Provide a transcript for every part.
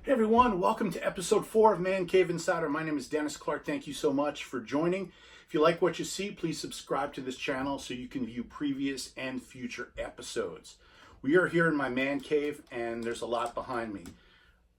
Hey everyone, welcome to episode 4 of Man Cave Insider. My name is Dennis Clark. Thank you so much for joining. If you like what you see, please subscribe to this channel so you can view previous and future episodes. We are here in my man cave and there's a lot behind me.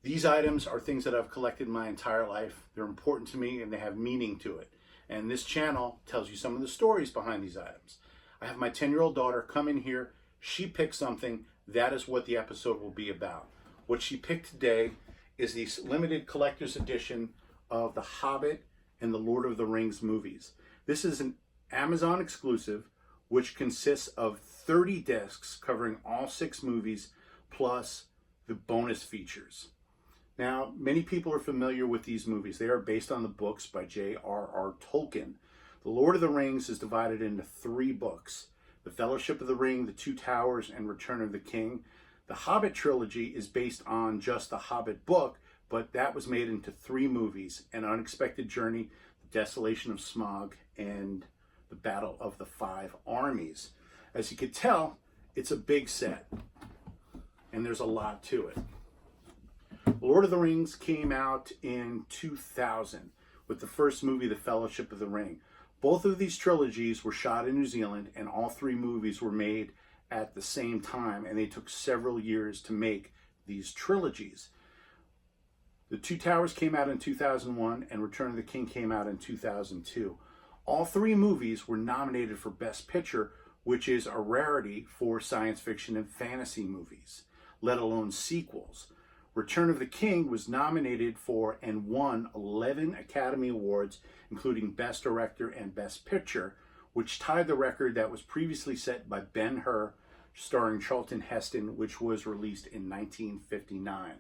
These items are things that I've collected my entire life. They're important to me and they have meaning to it. And this channel tells you some of the stories behind these items. I have my 10-year-old daughter come in here. She picked something. That is what the episode will be about. What she picked today is the limited collector's edition of The Hobbit and the Lord of the Rings movies. This is an Amazon exclusive, which consists of 30 discs covering all 6 movies, plus the bonus features. Now, many people are familiar with these movies. They are based on the books by J.R.R. Tolkien. The Lord of the Rings is divided into 3 books: The Fellowship of the Ring, The Two Towers, and Return of the King. The Hobbit trilogy is based on just the Hobbit book, but that was made into 3 movies: An Unexpected Journey, The Desolation of Smaug, and The Battle of the Five Armies. As you can tell, it's a big set, and there's a lot to it. The Lord of the Rings came out in 2000 with the first movie, The Fellowship of the Ring. Both of these trilogies were shot in New Zealand, and all 3 movies were made at the same time, and they took several years to make these trilogies. The Two Towers came out in 2001 and Return of the King came out in 2002. All 3 movies were nominated for Best Picture, which is a rarity for science fiction and fantasy movies, let alone sequels. Return of the King was nominated for and won 11 Academy Awards, including Best Director and Best Picture, which tied the record that was previously set by Ben-Hur, starring Charlton Heston, which was released in 1959.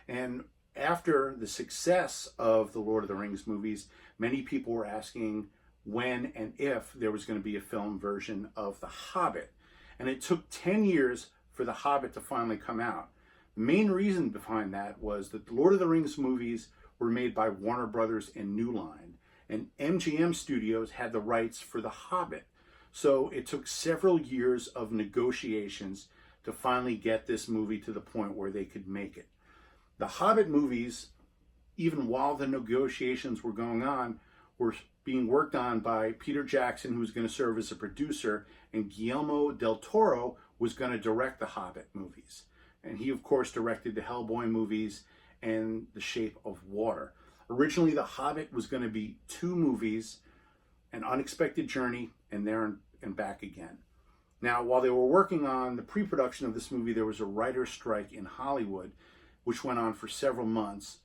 And after the success of the Lord of the Rings movies, many people were asking when and if there was going to be a film version of The Hobbit. And it took 10 years for The Hobbit to finally come out. The main reason behind that was that the Lord of the Rings movies were made by Warner Brothers and New Line, and MGM Studios had the rights for The Hobbit. So it took several years of negotiations to finally get this movie to the point where they could make it. The Hobbit movies, even while the negotiations were going on, were being worked on by Peter Jackson, who was going to serve as a producer, and Guillermo del Toro was going to direct the Hobbit movies. And he, of course, directed the Hellboy movies and The Shape of Water. Originally, The Hobbit was going to be 2 movies: An Unexpected Journey and There and Back Again. Now, while they were working on the pre-production of this movie, there was a writer's strike in Hollywood, which went on for several months,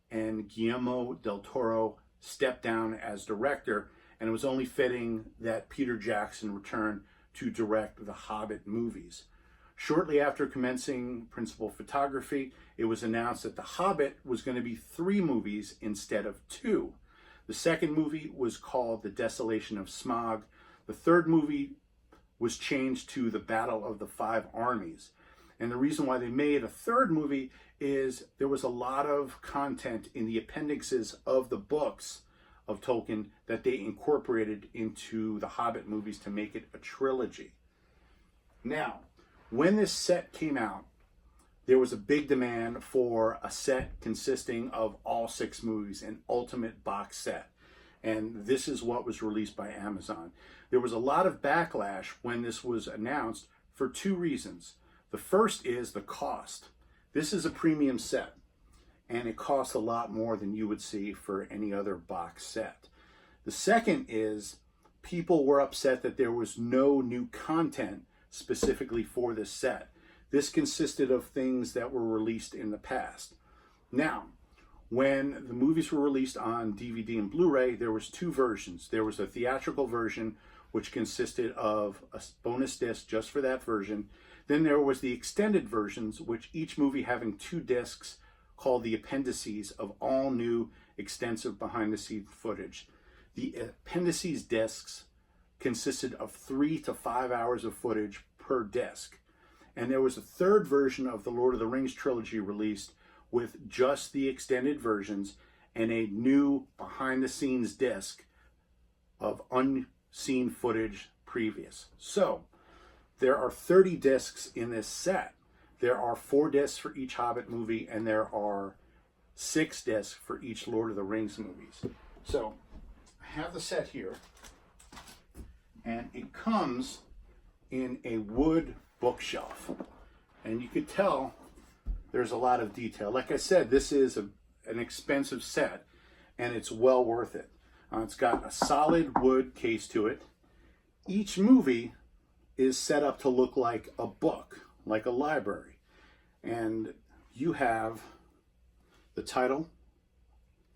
and Guillermo del Toro stepped down as director, and it was only fitting that Peter Jackson return to direct the Hobbit movies. Shortly after commencing principal photography, it was announced that The Hobbit was going to be 3 movies instead of 2. The second movie was called The Desolation of Smaug. The third movie was changed to The Battle of the Five Armies. And the reason why they made a third movie is there was a lot of content in the appendixes of the books of Tolkien that they incorporated into the Hobbit movies to make it a trilogy. Now, when this set came out, there was a big demand for a set consisting of all 6 movies, an ultimate box set. And this is what was released by Amazon. There was a lot of backlash when this was announced for 2 reasons. The first is the cost. This is a premium set, and it costs a lot more than you would see for any other box set. The second is people were upset that there was no new content specifically for this set. This consisted of things that were released in the past. Now, when the movies were released on DVD and Blu-ray, there was 2 versions. There was a theatrical version, which consisted of a bonus disc just for that version. Then there was the extended versions, which each movie having 2 discs called the appendices of all new extensive behind-the-scenes footage. The appendices discs consisted of 3 to 5 hours of footage per disc. And there was a third version of the Lord of the Rings trilogy released with just the extended versions and a new behind-the-scenes disc of unseen footage previous. So there are 30 discs in this set. There are 4 discs for each Hobbit movie, and there are 6 discs for each Lord of the Rings movies. So I have the set here, and it comes in a wood bookshelf, and you could tell there's a lot of detail. Like I said, this is an expensive set, and it's well worth it. It's got a solid wood case to it. Each movie is set up to look like a book, like a library. And you have the title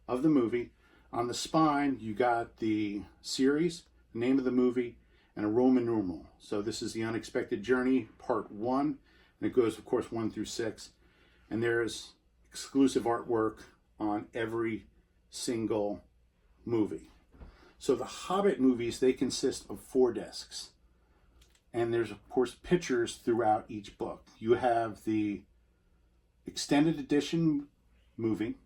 of the movie. On the spine, you got the series, the name of the movie, and a Roman numeral. So this is The Unexpected Journey, Part 1. And it goes, of course, 1 through 6. And there's exclusive artwork on every single movie. So the Hobbit movies, they consist of 4 discs. And there's, of course, pictures throughout each book. You have the extended edition movie.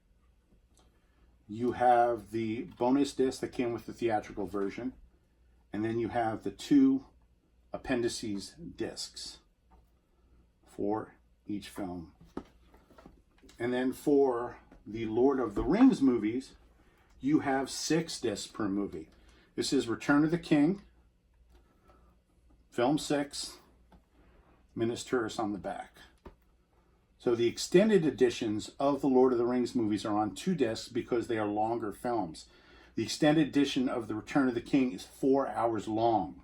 You have the bonus disc that came with the theatrical version. And then you have the 2 appendices discs for each film. And then for the Lord of the Rings movies, you have 6 discs per movie. This is Return of the King, Film 6, Minas Tirith on the back. So the extended editions of the Lord of the Rings movies are on 2 discs because they are longer films. The extended edition of the Return of the King is 4 hours long.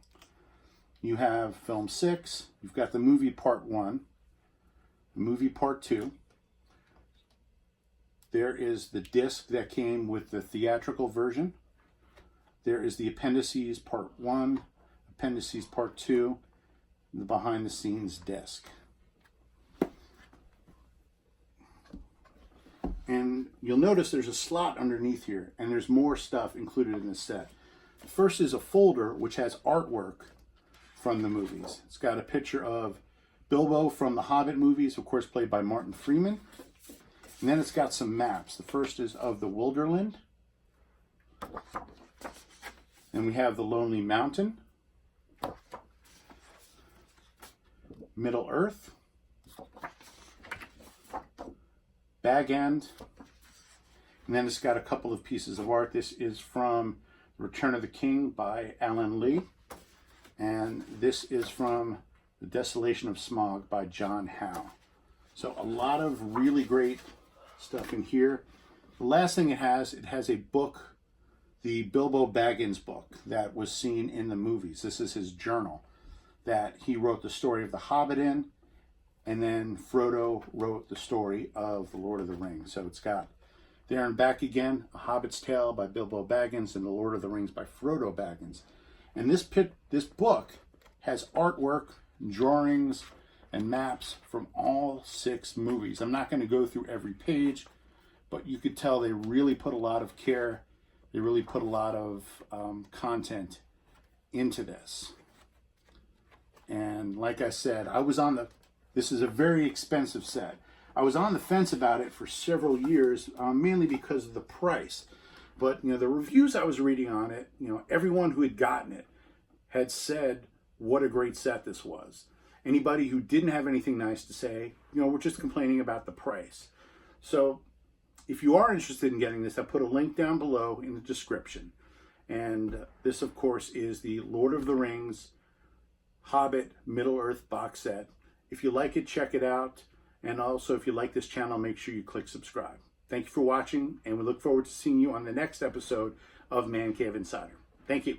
You have Film 6, you've got the movie Part 1, the movie Part 2. There is the disc that came with the theatrical version. There is the appendices Part 1, appendices Part 2, the behind the scenes disc. And you'll notice there's a slot underneath here, and there's more stuff included in this set. First is a folder which has artwork from the movies. It's got a picture of Bilbo from the Hobbit movies, of course played by Martin Freeman. And then it's got some maps. The first is of the Wilderland. And we have the Lonely Mountain, Middle Earth, Bag End, and then it's got a couple of pieces of art. This is from Return of the King by Alan Lee, and this is from The Desolation of Smaug by John Howe. So a lot of really great stuff in here. The last thing it has a book, the Bilbo Baggins book that was seen in the movies. This is his journal that he wrote the story of The Hobbit in, and then Frodo wrote the story of The Lord of the Rings. So it's got There and Back Again, A Hobbit's Tale by Bilbo Baggins, and The Lord of the Rings by Frodo Baggins. And this book has artwork, drawings, and maps from all 6 movies. I'm not going to go through every page, but you could tell they really put a lot of care, they really put a lot of content into this. And like I said, this is a very expensive set. I was on the fence about it for several years, mainly because of the price. But the reviews I was reading on it, everyone who had gotten it had said what a great set this was. Anybody who didn't have anything nice to say, were just complaining about the price. So if you are interested in getting this, I put a link down below in the description. And this, of course, is the Lord of the Rings Hobbit Middle-earth box set. If you like it, check it out. And also, if you like this channel, make sure you click subscribe. Thank you for watching, and we look forward to seeing you on the next episode of Man Cave Insider. Thank you.